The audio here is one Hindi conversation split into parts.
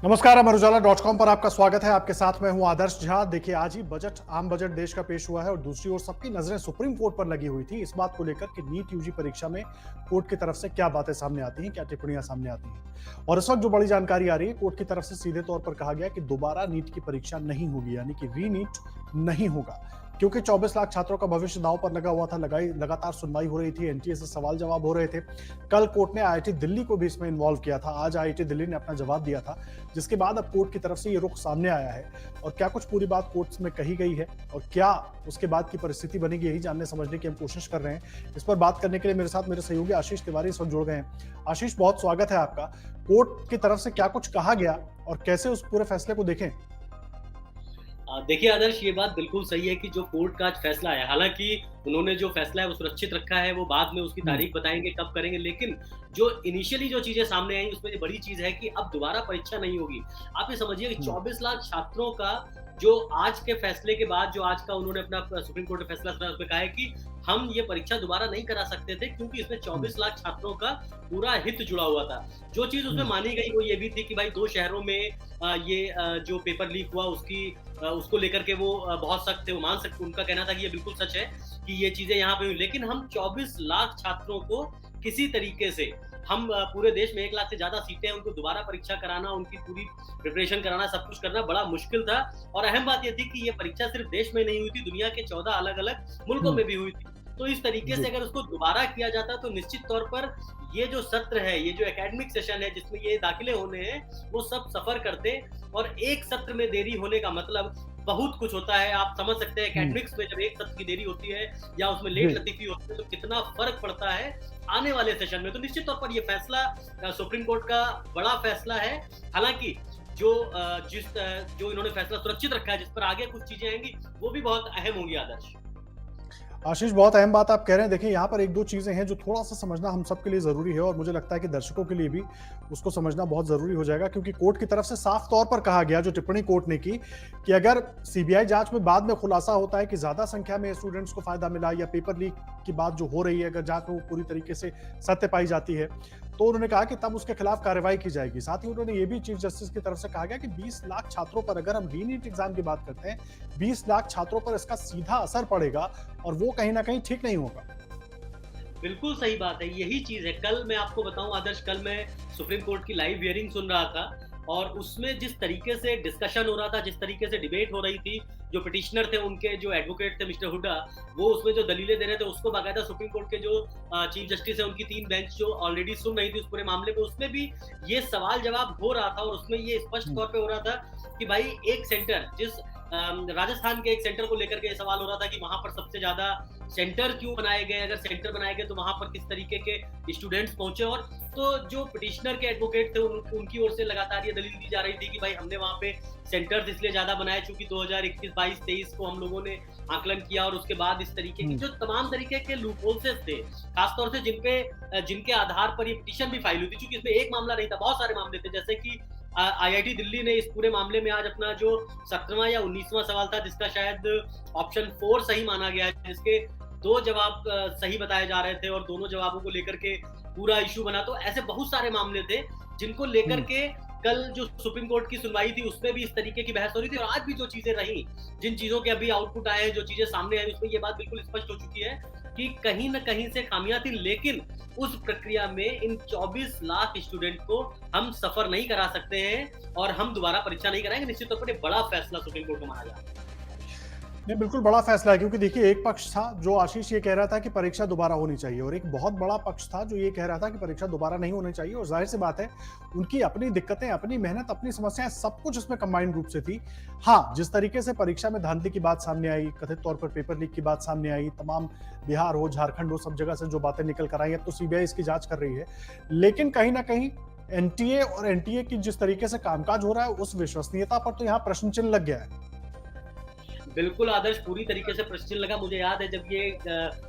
नमस्कार, अमर उजाला.com पर आपका स्वागत है। आपके साथ मैं हूं आदर्श झा। देखिए, आज ही आम बजट देश का पेश हुआ है और दूसरी ओर सबकी नजरें सुप्रीम कोर्ट पर लगी हुई थी इस बात को लेकर कि नीट यूजी परीक्षा में कोर्ट की तरफ से क्या बातें सामने आती हैं, क्या टिप्पणियां सामने आती हैं। और इस वक्त जो बड़ी जानकारी आ रही है, कोर्ट की तरफ से सीधे तौर पर कहा गया कि दोबारा नीट की परीक्षा नहीं होगी, यानी कि री नीट नहीं होगा, क्योंकि 24 लाख छात्रों का भविष्य दांव पर लगा हुआ था। लगातार सुनवाई हो रही थी, एनटीए से सवाल जवाब हो रहे थे। कल कोर्ट ने आईआईटी दिल्ली को भी इसमें इन्वॉल्व किया था। आज आईआईटी दिल्ली ने अपना जवाब दिया था, जिसके बाद अब कोर्ट की तरफ से ये रुख सामने आया है। और क्या कुछ पूरी बात कोर्ट में कही गई है और क्या उसके बाद की परिस्थिति बनेगी, यही जानने समझने की हम कोशिश कर रहे हैं। इस पर बात करने के लिए मेरे साथ मेरे सहयोगी आशीष तिवारी इस वक्त जुड़ गए हैं। आशीष, बहुत स्वागत है आपका। कोर्ट की तरफ से क्या कुछ कहा गया और कैसे उस पूरे फैसले को देखें? देखिए आदर्श, ये बात बिल्कुल सही है कि जो कोर्ट का आज फैसला है, हालाँकि उन्होंने जो फैसला है वो सुरक्षित रखा है, वो बाद में उसकी तारीख बताएँगे, कब करेंगे। लेकिन जो इनिशियली जो चीज़ें सामने आई, उसमें ये बड़ी चीज़ है कि अब दोबारा परीक्षा नहीं होगी। आप ये समझिए कि 24 लाख छात्रों का जो आज के फैसले के बाद जो आज का उन्होंने अपना सुप्रीम कोर्ट में फैसला सुनाया, उसमें कहा है कि हम ये परीक्षा दोबारा नहीं करा सकते थे, क्योंकि इसमें 24 लाख छात्रों का पूरा हित जुड़ा हुआ था। जो चीज़ उसमें मानी गई वो ये भी थी कि भाई 2 शहरों में जो पेपर लीक हुआ उसको लेकर के वो बहुत सख्त थे, वो मान सकते, उनका कहना था कि ये बिल्कुल सच है कि ये चीज़ें यहाँ पे हुई। लेकिन हम 24 लाख छात्रों को किसी तरीके से हम पूरे देश में 1 लाख से ज़्यादा सीटें हैं, उनको दोबारा परीक्षा कराना, उनकी पूरी प्रिपरेशन कराना, सब कुछ करना बड़ा मुश्किल था। और अहम बात ये थी कि ये परीक्षा सिर्फ देश में नहीं हुई थी, दुनिया के 14 अलग-अलग मुल्कों में भी हुई थी। तो इस तरीके से अगर उसको दोबारा किया जाता तो निश्चित तौर पर ये जो सत्र है, ये जो एकेडमिक सेशन है जिसमें ये दाखिले होने हैं, वो सब सफ़र करते। और एक सत्र में देरी होने का मतलब बहुत कुछ होता है। आप समझ सकते हैं एकेडमिक्स में जब एक सत्र की देरी होती है या उसमें लेट लतीफ़ी होती है तो कितना फ़र्क पड़ता है आने वाले सेशन में। तो निश्चित तौर पर ये फैसला सुप्रीम कोर्ट का बड़ा फैसला है। हालाँकि जो इन्होंने फैसला सुरक्षित रखा है, जिस पर आगे कुछ चीज़ें आएँगी, वो भी बहुत अहम होंगी आदर्श। आशीष, बहुत अहम बात आप कह रहे हैं। देखिए, यहाँ पर 1-2 चीज़ें हैं जो थोड़ा-सा समझना हम सबके लिए ज़रूरी है और मुझे लगता है कि दर्शकों के लिए भी उसको समझना बहुत ज़रूरी हो जाएगा, क्योंकि कोर्ट की तरफ से साफ तौर पर कहा गया, जो टिप्पणी कोर्ट ने की, कि अगर सीबीआई जाँच में बाद में खुलासा होता है कि ज़्यादा संख्या में स्टूडेंट्स को फ़ायदा मिला या पेपर लीक की बात जो हो रही है, अगर जाँच में वो पूरी तरीके से सत्य पाई जाती है, तो उन्होंने कहा कि तब उसके खिलाफ कार्रवाई की जाएगी। साथ ही उन्होंने ये भी चीफ जस्टिस की तरफ से कहा गया कि 20 लाख छात्रों पर, अगर हम री-नीट एग्जाम की बात करते हैं, 20 लाख छात्रों पर इसका सीधा असर पड़ेगा और वो कहीं न कहीं ठीक नहीं होगा। बिल्कुल सही बात है, यही चीज़ है। कल मैं आपको बताऊँ आदर्श, कल मैं सुप्रीम कोर्ट की लाइव हियरिंग सुन रहा था और उसमें जिस तरीके से डिस्कशन हो रहा था, जिस तरीके से डिबेट हो रही थी, जो पिटिशनर थे, उनके जो एडवोकेट थे मिस्टर हुड्डा, वो उसमें जो दलीलें दे रहे थे, उसको बाकायदा सुप्रीम कोर्ट के जो चीफ जस्टिस है, उनकी 3 बेंच जो ऑलरेडी सुन रही थी उस पूरे मामले में, उसमें भी ये सवाल जवाब हो रहा था और उसमें ये स्पष्ट तौर पे हो रहा था कि भाई एक सेंटर राजस्थान के एक सेंटर को लेकर के सवाल हो रहा था कि वहां पर सबसे ज्यादा सेंटर क्यों बनाए गए, अगर सेंटर बनाए गए तो वहां पर किस तरीके के स्टूडेंट्स पहुंचे। और तो जो पिटिशनर के एडवोकेट थे उनकी ओर से लगातार ये दलील दी जा रही थी कि भाई हमने वहां पे सेंटर्स इसलिए ज्यादा बनाए चूंकि 2021, 22, 23 को हम लोगों ने आकलन किया और उसके बाद इस तरीके की जो तमाम तरीके के लूपहोल्स थे, खासतौर से जिनके आधार पर ये पिटिशन भी फाइल हुई थी, चूंकि इसमें एक मामला नहीं था, बहुत सारे मामले थे। जैसे कि आईआईटी दिल्ली ने इस पूरे मामले में आज अपना जो 17वां या 19वां सवाल था, जिसका शायद ऑप्शन 4 सही माना गया है, जिसके 2 जवाब सही बताए जा रहे थे और दोनों जवाबों को लेकर के पूरा इश्यू बना। तो ऐसे बहुत सारे मामले थे जिनको लेकर के कल जो सुप्रीम कोर्ट की सुनवाई थी उसमें भी इस तरीके की बहस हो रही थी। और आज भी जो चीजें रही, जिन चीजों के अभी आउटपुट आए हैं, जो चीजें सामने आई, उसमें ये बात बिल्कुल स्पष्ट हो चुकी है कि कहीं न कहीं से खामियां थी। लेकिन उस प्रक्रिया में इन 24 लाख स्टूडेंट को हम सफर नहीं करा सकते हैं और हम दोबारा परीक्षा नहीं कराएंगे। निश्चित तौर पर एक बड़ा फैसला सुप्रीम कोर्ट को माना जा रहा है। नहीं, बिल्कुल बड़ा फैसला है, क्योंकि देखिए, एक पक्ष था जो आशीष ये कह रहा था कि परीक्षा दोबारा होनी चाहिए और एक बहुत बड़ा पक्ष था जो ये कह रहा था कि परीक्षा दोबारा नहीं होनी चाहिए। और जाहिर सी बात है, उनकी अपनी दिक्कतें, अपनी मेहनत, अपनी समस्याएं, सब कुछ इसमें कंबाइंड रूप से थी। हाँ, जिस तरीके से परीक्षा में धांधली की बात सामने आई, कथित तौर पर पेपर लीक की बात सामने आई, तमाम बिहार हो, झारखंड हो, सब जगह से जो बातें निकल कर आई, अब तो सीबीआई इसकी जांच कर रही है। लेकिन कहीं ना कहीं एनटीए और एनटीए की जिस तरीके से कामकाज हो रहा है, उस विश्वसनीयता पर तो यहाँ प्रश्न चिन्ह लग गया है। बिल्कुल आदर्श, पूरी तरीके से प्रश्न लगा। मुझे याद है जब ये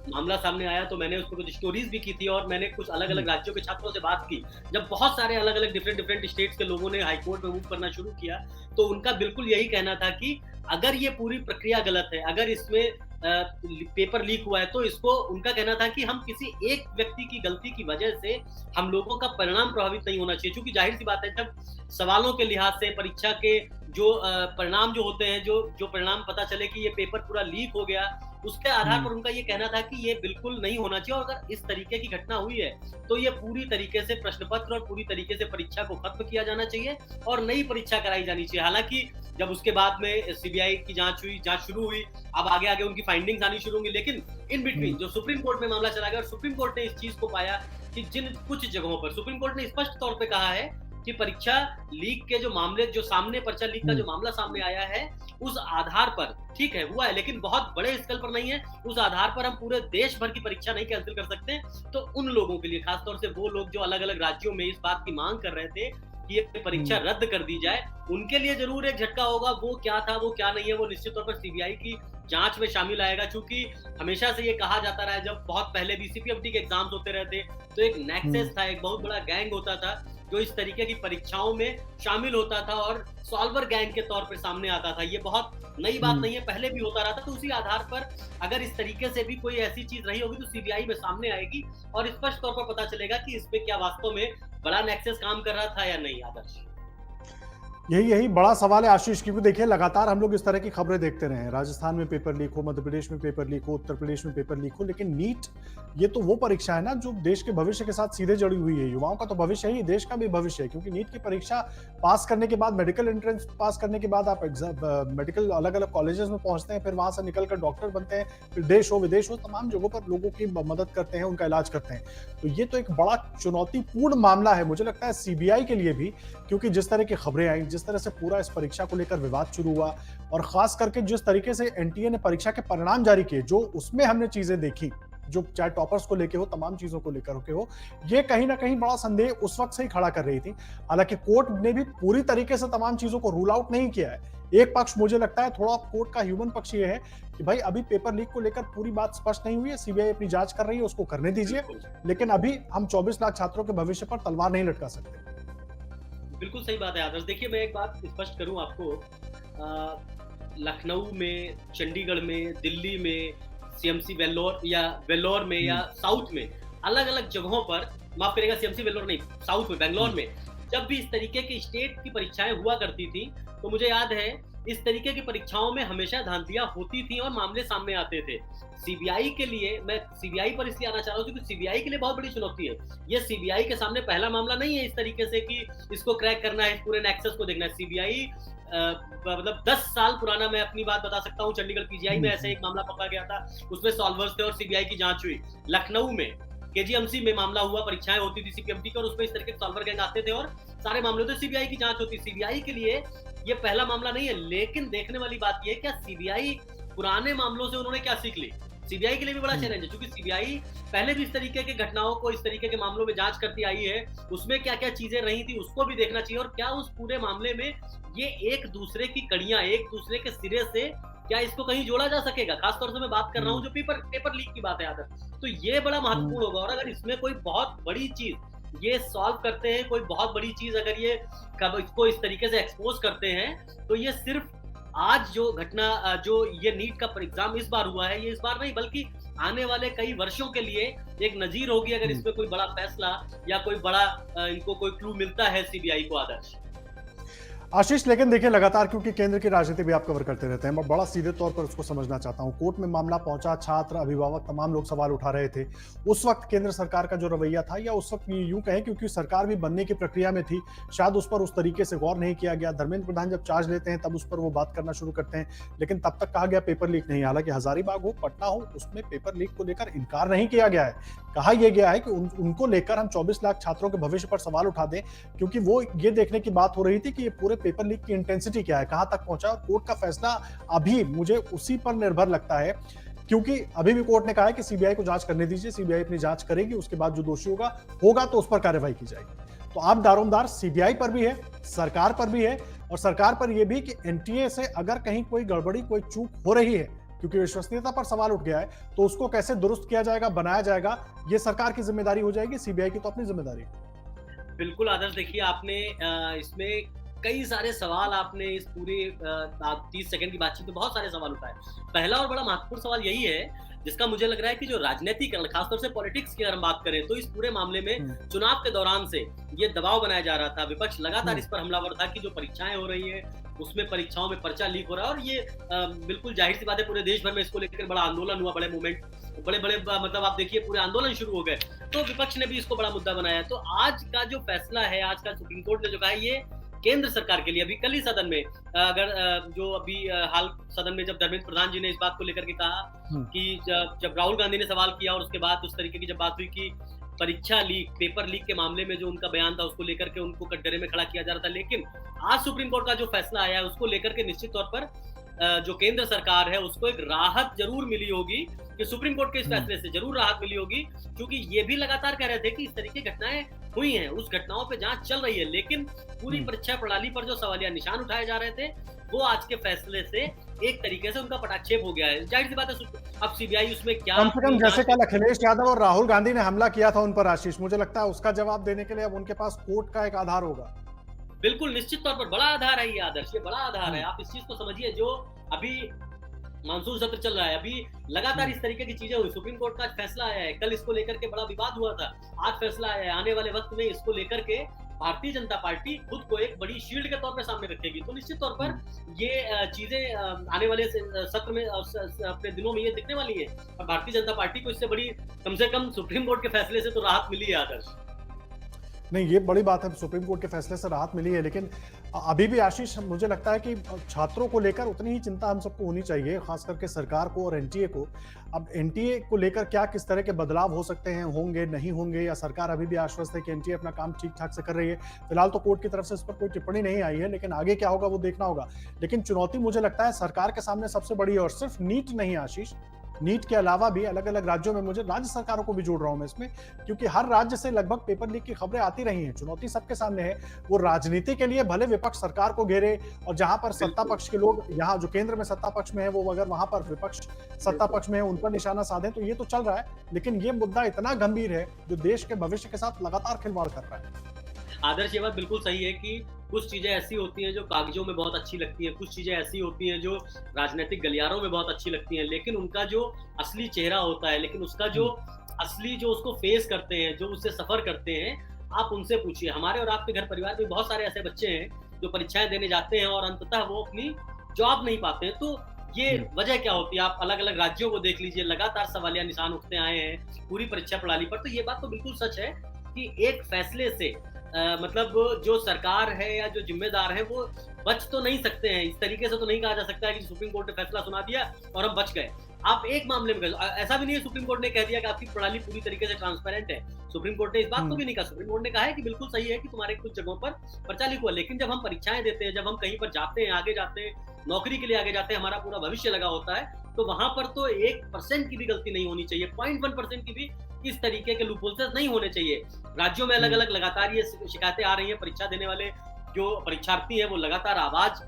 मामला सामने आया तो मैंने उस पर कुछ स्टोरीज भी की थी और मैंने कुछ अलग-अलग राज्यों के छात्रों से बात की। जब बहुत सारे अलग-अलग डिफरेंट स्टेट्स के लोगों ने हाई कोर्ट में मूव करना शुरू किया, तो उनका बिल्कुल यही कहना था कि अगर ये पूरी प्रक्रिया गलत है, अगर इसमें पेपर लीक हुआ है, तो इसको उनका कहना था कि हम किसी एक व्यक्ति की गलती की वजह से हम लोगों का परिणाम प्रभावित नहीं होना चाहिए, क्योंकि जाहिर सी बात है जब सवालों के लिहाज से परीक्षा के जो परिणाम जो होते हैं, जो जो परिणाम पता चले कि ये पेपर पूरा लीक हो गया, उसके आधार पर हम्म। उनका ये कहना था कि ये बिल्कुल नहीं होना चाहिए, और अगर इस तरीके की घटना हुई है तो ये पूरी तरीके से प्रश्न पत्र और पूरी तरीके से परीक्षा को खत्म किया जाना चाहिए और नई परीक्षा कराई जानी चाहिए। हालांकि जब उसके बाद में सीबीआई की जांच शुरू हुई, अब आगे आगे उनकी फाइंडिंग्स आनी शुरू होंगी, लेकिन इन बिटवीन जो सुप्रीम कोर्ट में मामला चला गया और सुप्रीम कोर्ट ने इस चीज को पाया कि जिन कुछ जगहों पर सुप्रीम कोर्ट ने स्पष्ट तौर पे कहा है कि परीक्षा लीक के जो मामले, जो सामने पर्चा लीक का जो हम्म। मामला सामने आया है, उस आधार पर ठीक है हुआ है, लेकिन बहुत बड़े स्केल पर नहीं है। उस आधार पर हम पूरे देश भर की परीक्षा नहीं कैंसिल कर सकते। तो उन लोगों के लिए, खासतौर से वो लोग जो अलग अलग राज्यों में इस बात की मांग कर रहे थे कि ये परीक्षा हम्म। रद्द कर दी जाए, उनके लिए जरूर एक झटका होगा। वो क्या था, वो क्या नहीं है, वो निश्चित तौर पर सीबीआई की जांच में शामिल आएगा, क्योंकि हमेशा से ये कहा जाता रहा है, जब बहुत पहले भी सीपीएफटी के एग्जाम्स होते रहते तो एक नेक्सस था, एक बहुत बड़ा गैंग होता था जो इस तरीके की परीक्षाओं में शामिल होता था और सॉल्वर गैंग के तौर पर सामने आता था। ये बहुत नई बात हम्म। नहीं है, पहले भी होता रहा था। तो उसी आधार पर अगर इस तरीके से भी कोई ऐसी चीज रही होगी तो सीबीआई में सामने आएगी और स्पष्ट तौर पर पता चलेगा कि इसमें क्या वास्तव में बड़ा नेक्सस काम कर रहा था या नहीं। आदर्श, यही यही बड़ा सवाल है आशीष, क्योंकि देखिए लगातार हम लोग इस तरह की खबरें देखते रहे हैं। राजस्थान में पेपर लीक हो, मध्य प्रदेश में पेपर लीक हो, उत्तर प्रदेश में पेपर लीक हो, लेकिन नीट ये तो वो परीक्षा है ना जो देश के भविष्य के साथ सीधे जुड़ी हुई है। युवाओं का तो भविष्य है ही, देश का भी भविष्य है, क्योंकि नीट की परीक्षा पास करने के बाद, मेडिकल एंट्रेंस पास करने के बाद आप एग्जाम मेडिकल अलग अलग कॉलेजेस में पहुंचते हैं, फिर वहां से निकलकर डॉक्टर बनते हैं, फिर देश हो विदेश हो तमाम जगहों पर लोगों की मदद करते हैं, उनका इलाज करते हैं। तो ये तो एक बड़ा चुनौतीपूर्ण मामला है मुझे लगता है सीबीआई के लिए भी, क्योंकि जिस तरह की खबरें आई, जिस तरह से पूरा इस परीक्षा को लेकर विवाद शुरू हुआ, और खास करके जिस तरीके से एनटीए ने परीक्षा के परिणाम जारी किए, जो उसमें हमने चीजें देखी, जो चाहे टॉपर्स को लेके हो, तमाम चीजों को लेकर के हो, ये कहीं ना कहीं बड़ा संदेह उस वक्त से ही खड़ा कर रही थी। हालांकि कोर्ट ने भी पूरी तरीके से तमाम चीजों को रूल आउट नहीं किया है। एक पक्ष मुझे लगता है थोड़ा कोर्ट का ह्यूमन पक्ष ये है कि भाई अभी पेपर लीक को लेकर पूरी बात स्पष्ट नहीं हुई है, सीबीआई अपनी जांच कर रही है, उसको करने दीजिए, बिल्कुल लेकिन अभी हम 24 लाख छात्रों के भविष्य पर तलवार नहीं लटका सकते। बिल्कुल सही बात है। आदर्श, देखिए मैं एक बात स्पष्ट करूं आपको, लखनऊ में, चंडीगढ़ में, दिल्ली में, सीएमसी वेल्लोर या वेल्लोर में या हम्म। साउथ में, अलग अलग जगहों पर, माफ करेगा सीएमसी वेल्लोर नहीं, साउथ में, बेंगलोर हम्म। में, जब भी इस तरीके की स्टेट की परीक्षाएं हुआ करती थी, तो मुझे याद है इस तरीके की परीक्षाओं में हमेशा धांधलियां होती थी और मामले सामने आते थे। सीबीआई के लिए, मैं सीबीआई पर इसलिए आना चाह रहा हूँ क्योंकि सीबीआई के लिए बहुत बड़ी चुनौती है। ये सीबीआई के सामने पहला मामला नहीं है इस तरीके से कि इसको क्रैक करना है, पूरे नेक्सस को देखना है। सीबीआई मतलब 10 साल पुराना, मैं अपनी बात बता सकता हूँ, चंडीगढ़ पीजीआई में ऐसे एक मामला पकड़ा गया था, उसमें सॉल्वर्स थे और सीबीआई की जांच हुई। लखनऊ में केजीएमसी में मामला हुआ, परीक्षाएं होती थी सीपीएमटी की और उसमें इस तरह के सॉल्वर गैंग आते थे और सारे मामले होते, सीबीआई की जांच होती। सीबीआई के लिए ये पहला मामला नहीं है, लेकिन देखने वाली बात ये है क्या सीबीआई पुराने मामलों से उन्होंने क्या सीख ली। सीबीआई के लिए भी बड़ा हम्म। चैलेंज है, क्योंकि सीबीआई पहले भी इस तरीके की घटनाओं को, इस तरीके के मामलों में जांच करती आई है, उसमें क्या क्या चीजें रही थी उसको भी देखना चाहिए, और क्या उस पूरे मामले में ये एक दूसरे की कड़ियां, एक दूसरे के सिरे से क्या इसको कहीं जोड़ा जा सकेगा। खासतौर से मैं बात कर रहा हूँ जो पेपर लीक की बात है आदर, तो ये बड़ा हम्म। महत्वपूर्ण होगा। और अगर इसमें कोई बहुत बड़ी चीज ये सॉल्व करते हैं, कोई बहुत बड़ी चीज अगर ये कब इसको इस तरीके से एक्सपोज करते हैं, तो ये सिर्फ आज जो घटना, जो ये नीट का एग्जाम इस बार हुआ है, ये इस बार नहीं बल्कि आने वाले कई वर्षों के लिए एक नजीर होगी, अगर हम्म। इसमें कोई बड़ा फैसला या कोई बड़ा इनको कोई क्लू मिलता है सीबीआई को। आदर्श, आशीष, लेकिन देखिए लगातार क्योंकि केंद्र की राजनीति भी आप कवर करते रहते हैं, मैं बड़ा सीधे तौर पर उसको समझना चाहता हूं। कोर्ट में मामला पहुंचा, छात्र, अभिभावक, तमाम लोग सवाल उठा रहे थे। उस वक्त केंद्र सरकार का जो रवैया था, या उस वक्त यूं कहें क्योंकि सरकार भी बनने की प्रक्रिया में थी, शायद उस पर उस तरीके से गौर नहीं किया गया। धर्मेंद्र प्रधान जब चार्ज लेते हैं तब उस पर वो बात करना शुरू करते हैं, लेकिन तब तक कहा गया पेपर लीक नहीं। हालांकि हजारीबाग हो, पटना हो, उसमें पेपर लीक को लेकर इनकार नहीं किया गया है। कहा यह गया है कि उनको लेकर हम 24 लाख छात्रों के भविष्य पर सवाल उठा दें, क्योंकि वो ये देखने की बात हो रही थी कि ये पूरे पेपर लीक की इंटेंसिटी क्या है, कहां तक पहुंचा। और कोर्ट का फैसला अभी मुझे उसी पर निर्भर लगता है, क्योंकि अभी भी कोर्ट ने कहा है कि सीबीआई को जांच करने दीजिए, सीबीआई अपनी जांच करेगी, उसके बाद जो दोषी होगा तो उस पर कार्रवाई की जाएगी। तो आप दारोमदार सीबीआई पर भी है, सरकार पर भी है, और सरकार पर यह भी कि एनटीए से अगर कहीं कोई गड़बड़ी, कोई चूक हो रही है, क्योंकि विश्वसनीयता पर सवाल उठ गया है, तो उसको कैसे दुरुस्त किया जाएगा, बनाया जाएगा, यह सरकार की जिम्मेदारी हो जाएगी। सीबीआई की तो अपनी जिम्मेदारी है। बिल्कुल आदर्श, देखिए आपने इसमें कई सारे सवाल आपने इस पूरे 30 सेकंड की बातचीत में बहुत सारे सवाल उठाए। पहला और बड़ा महत्वपूर्ण सवाल यही है, जिसका मुझे लग रहा है कि जो राजनीतिकरण, खासतौर से पॉलिटिक्स की अगर हम बात करें, तो इस पूरे मामले में हुँ, चुनाव के दौरान से ये दबाव बनाया जा रहा था। विपक्ष लगातार हुँ, इस पर हमलावर था कि जो परीक्षाएँ हो रही हैं, उसमें परीक्षाओं में पर्चा लीक हो रहा है और ये बिल्कुल ज़ाहिर-सी बात है, पूरे देश भर में इसको लेकर बड़ा आंदोलन हुआ, बड़े मूवमेंट, बड़े-बड़े मतलब आप देखिए पूरे आंदोलन शुरू हो गए। तो विपक्ष ने भी इसको बड़ा मुद्दा बनाया। तो आज का जो फैसला है, आज का सुप्रीम कोर्ट ने जो कहा है, ये केंद्र सरकार के लिए, अभी कल ही सदन में अगर जो अभी हाल सदन में जब धर्मेंद्र प्रधान जी ने इस बात को लेकर के कहा हुँ, कि जब राहुल गांधी ने सवाल किया और उसके बाद उस तरीके की जब बात हुई कि परीक्षा लीक, पेपर लीक के मामले में जो उनका बयान था, उसको लेकर के उनको कटघरे में खड़ा किया जा रहा था। लेकिन आज सुप्रीम कोर्ट का जो फैसला आया है, उसको लेकर के निश्चित तौर पर जो केंद्र सरकार है, उसको एक राहत जरूर मिली होगी कि सुप्रीम कोर्ट के इस हुँ, फैसले से जरूर राहत मिली होगी, क्योंकि ये भी लगातार कह रहे थे कि इस तरीके की घटनाएं हुई हैं, उस घटनाओं पे जांच चल रही है। लेकिन पूरी हुँ। परीक्षा प्रणाली पर जो सवालिया निशान उठाए जा रहे थे, वो आज के फैसले से एक तरीके से उनका पटाक्षेप हो गया है। जाहिर सी बात है, अब सीबीआई उसमें क्या कम से कम अपनी जैसे जांच कल अखिलेश यादव और राहुल गांधी ने हमला किया था उन पर आशीष, मुझे लगता है उसका जवाब देने के लिए अब उनके पास कोर्ट का एक आधार होगा। बिल्कुल निश्चित तौर पर बड़ा आधार है ये आदर्श, ये बड़ा आधार है। हुँ, आप इस चीज को समझिए, जो अभी मानसून सत्र चल रहा है, अभी लगातार हुँ, इस तरीके की चीजें हुई। सुप्रीम कोर्ट का आज फैसला आया है, कल इसको लेकर के बड़ा विवाद हुआ था, आज फैसला आया है। आने वाले वक्त में इसको लेकर के भारतीय जनता पार्टी खुद को एक बड़ी शील्ड के तौर पर सामने रखेगी। तो निश्चित तौर हुँ। पर ये चीजें आने वाले सत्र में अपने दिनों में ये दिखने वाली है, और भारतीय जनता पार्टी को इससे बड़ी, कम से कम सुप्रीम कोर्ट के फैसले से तो राहत मिली है आदर्श। नहीं, ये बड़ी बात है, सुप्रीम कोर्ट के फैसले से राहत मिली है, लेकिन अभी भी आशीष मुझे लगता है कि छात्रों को लेकर उतनी ही चिंता हम सबको होनी चाहिए, खास करके सरकार को और एनटीए को। अब एनटीए को लेकर क्या किस तरह के बदलाव हो सकते हैं, होंगे, नहीं होंगे, या सरकार अभी भी आश्वस्त है कि एनटीए अपना काम ठीक-ठाक से कर रही है। फिलहाल तो कोर्ट की तरफ से इस पर कोई टिप्पणी नहीं आई है, लेकिन आगे क्या होगा वो देखना होगा। लेकिन चुनौती मुझे लगता है सरकार के सामने सबसे बड़ी है, और सिर्फ नीट नहीं आशीष, नीट के अलावा भी अलग-अलग राज्यों में, मुझे राज्य सरकारों को भी जोड़ रहा हूं मैं इसमें, क्योंकि हर राज्य से लगभग पेपर लीक की खबरें आती रही हैं। चुनौती सबके सामने है। वो राजनीति के लिए भले विपक्ष सरकार को घेरे, और जहां पर सत्ता बिल्कुल, पक्ष के लोग, यहाँ जो केंद्र में सत्ता पक्ष में है, वो अगर वहां पर विपक्ष सत्ता बिल्कुल। पक्ष में है, उन पर निशाना साधें, तो ये तो चल रहा है। लेकिन ये मुद्दा इतना गंभीर है जो देश के भविष्य के साथ लगातार खिलवाड़ कर रहा है। आदर्श, ये बात बिल्कुल सही है कि कुछ चीज़ें ऐसी होती हैं जो कागज़ों में बहुत अच्छी लगती हैं, कुछ चीज़ें ऐसी होती हैं जो राजनीतिक गलियारों में बहुत अच्छी लगती हैं, लेकिन उनका जो असली चेहरा होता है, लेकिन उसका जो हम्म, असली जो उसको फेस करते हैं, जो उससे सफ़र करते हैं, आप उनसे पूछिए। हमारे और आपके घर परिवार में बहुत सारे ऐसे बच्चे हैं, जो परीक्षाएँ देने जाते हैं और अंततः वो अपनी जॉब नहीं पाते हैं। तो ये हम्म, वजह क्या होती है? आप अलग-अलग राज्यों को देख लीजिए, लगातार सवालिया निशान उठते आए हैं पूरी परीक्षा प्रणाली पर। तो ये बात तो बिल्कुल सच है कि एक फैसले से मतलब जो सरकार है या जो ज़िम्मेदार हैं, वो बच तो नहीं सकते हैं। इस तरीके से तो नहीं कहा जा सकता है कि सुप्रीम कोर्ट ने फैसला सुना दिया और हम बच गए। आप एक मामले में ऐसा भी नहीं है, सुप्रीम कोर्ट ने कह दिया कि आपकी प्रणाली पूरी तरीके से ट्रांसपेरेंट है। सुप्रीम कोर्ट ने इस बात को हम्म, भी नहीं कहा। सुप्रीम कोर्ट ने कहा है कि बिल्कुल सही है कि तुम्हारे कुछ जगहों पर पर्चा लीक हुआ। लेकिन जब हम परीक्षाएँ देते हैं, जब हम कहीं पर जाते हैं, आगे जाते हैं, नौकरी के लिए आगे जाते हैं, हमारा पूरा भविष्य लगा होता है, तो वहाँ पर तो 1% की भी गलती नहीं होनी चाहिए, 0.1% की भी इस तरीके के लूपहोल से नहीं होने चाहिए। राज्यों में हम्म, अलग-अलग लगातार ये शिकायतें आ रही हैं। परीक्षा देने वाले जो परीक्षार्थी हैं, वो लगातार आवाज़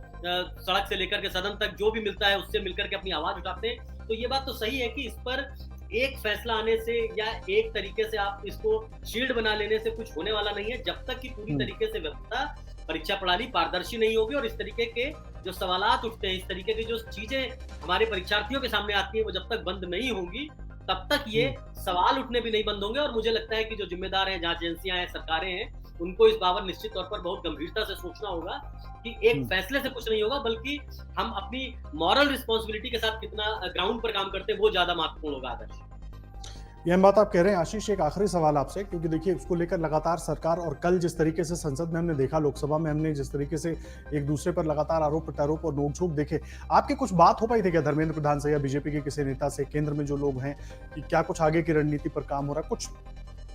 सड़क से लेकर के सदन तक जो भी मिलता है, उससे मिलकर के अपनी आवाज़ उठाते हैं। तो ये बात तो सही है कि इस पर एक फैसला आने से या एक तरीके से आप इसको शील्ड बना लेने से कुछ होने वाला नहीं है, जब तक कि पूरी हम्म, तरीके से व्यवस्था, परीक्षा प्रणाली पारदर्शी नहीं होगी और इस तरीके के जो सवालात उठते हैं, इस तरीके की जो चीज़ें हमारे परीक्षार्थियों के सामने आती हैं, वो जब तक बंद नहीं होंगी, तब तक ये हम्म, सवाल उठने भी नहीं बंद होंगे। और मुझे लगता है कि जो ज़िम्मेदार हैं, जहाँ एजेंसियाँ हैं, सरकारें हैं, उनको इस बाबत निश्चित तौर पर बहुत गंभीरता से सोचना होगा कि एक हम्म। फैसले से कुछ नहीं होगा, बल्कि हम अपनी मॉरल रिस्पॉन्सिबिलिटी के साथ कितना ग्राउंड पर काम करते हैं, वो ज़्यादा महत्वपूर्ण होगा आदर्श। ये हम बात आप कह रहे हैं आशीष, एक आखिरी सवाल आपसे, क्योंकि देखिए उसको लेकर लगातार सरकार, और कल जिस तरीके से संसद में हमने देखा, लोकसभा में हमने जिस तरीके से एक दूसरे पर लगातार आरोप प्रत्यारोप और नोक-झोंक देखे, आपकी कुछ बात हो पाई थी क्या धर्मेंद्र प्रधान से या बीजेपी के किसी नेता से, केंद्र में जो लोग हैं, कि क्या कुछ आगे की रणनीति पर काम हो रहा है? कुछ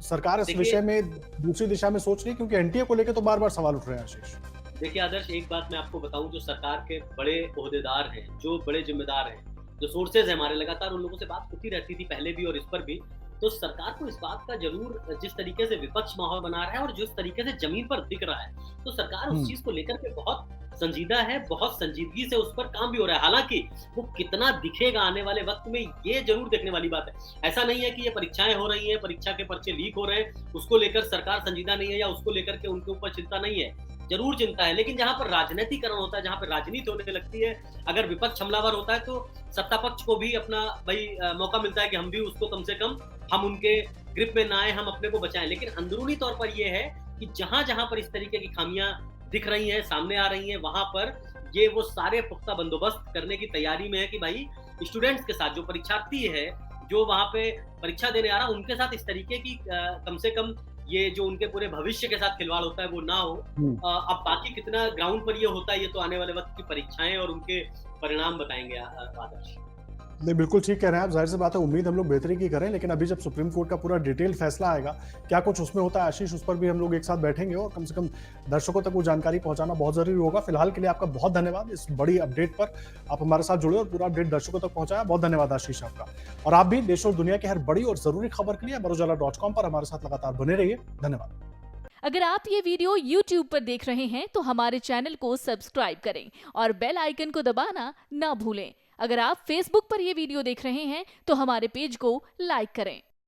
सरकार इस देखिए विषय में दूसरी दिशा में सोच रही है, क्योंकि एनटीए को लेकर तो बार-बार सवाल उठ रहे हैं आशीष। देखिए आदर्श, एक बात मैं आपको बताऊँ, जो सरकार के बड़े ओहदेदार हैं, जो बड़े ज़िम्मेदार हैं, जो सोर्सेज़ हैं हमारे, लगातार उन लोगों से बात होती रहती थी पहले भी और इस पर भी। तो सरकार को इस बात का ज़रूर, जिस तरीके से विपक्ष माहौल बना रहा है और जिस तरीके से ज़मीन पर दिख रहा है, तो सरकार उस हुँ, चीज़ को लेकर के बहुत संजीदा है, बहुत संजीदगी से उस पर काम भी हो रहा है। हालाँकि वो कितना दिखेगा आने वाले वक़्त में, ये ज़रूर देखने वाली बात है। ऐसा नहीं है कि ये परीक्षाएँ हो रही हैं, परीक्षा के पर्चे लीक हो रहे हैं, उसको लेकर सरकार संजीदा नहीं है या उसको लेकर के उनके ऊपर चिंता नहीं है। जरूर चिंता है, लेकिन जहां पर राजनीतिकरण होता है, जहां पर राजनीति होने लगती है, अगर विपक्ष हमलावर होता है तो सत्ता पक्ष को भी अपना भाई मौका मिलता है कि हम भी उसको कम से कम हम उनके ग्रिप में ना आए, हम अपने को बचाएं। लेकिन अंदरूनी तौर पर यह है कि जहां जहां पर इस तरीके की खामियां दिख रही हैं, सामने आ रही हैं, वहां पर ये वो सारे पुख्ता बंदोबस्त करने की तैयारी में है कि भाई स्टूडेंट्स के साथ जो परीक्षार्थी है, जो वहां पे परीक्षा देने आ रहा, उनके साथ इस तरीके की कम से कम ये जो उनके पूरे भविष्य के साथ खिलवाड़ होता है वो ना हो। हम्म। अब बाकी कितना ग्राउंड पर ये होता है, ये तो आने वाले वक्त की परीक्षाएं और उनके परिणाम बताएंगे आदर्श। नहीं, बिल्कुल ठीक कह रहे हैं आप। ज़ाहिर सी बात है, उम्मीद हम लोग बेहतरी की करें, लेकिन अभी जब सुप्रीम कोर्ट का पूरा डिटेल फैसला आएगा, क्या कुछ उसमें होता है आशीष, उस पर भी हम लोग एक साथ बैठेंगे और कम से कम दर्शकों तक वो जानकारी पहुंचाना बहुत ज़रूरी होगा। फिलहाल के लिए आपका बहुत धन्यवाद इस बड़ी अपडेट पर। आप हमारे साथ जुड़े और पूरा अपडेट दर्शकों तक पहुंचाया। बहुत धन्यवाद आशीष आपका। और आप भी देश और दुनिया की हर बड़ी और ज़रूरी खबर के लिए अमरोजाला.com पर हमारे साथ लगातार बने रहिए। धन्यवाद। अगर आप ये वीडियो YouTube पर देख रहे हैं तो हमारे चैनल को सब्सक्राइब करें और बेल आइकन को दबाना ना भूलें। अगर आप Facebook पर ये वीडियो देख रहे हैं तो हमारे पेज को लाइक करें।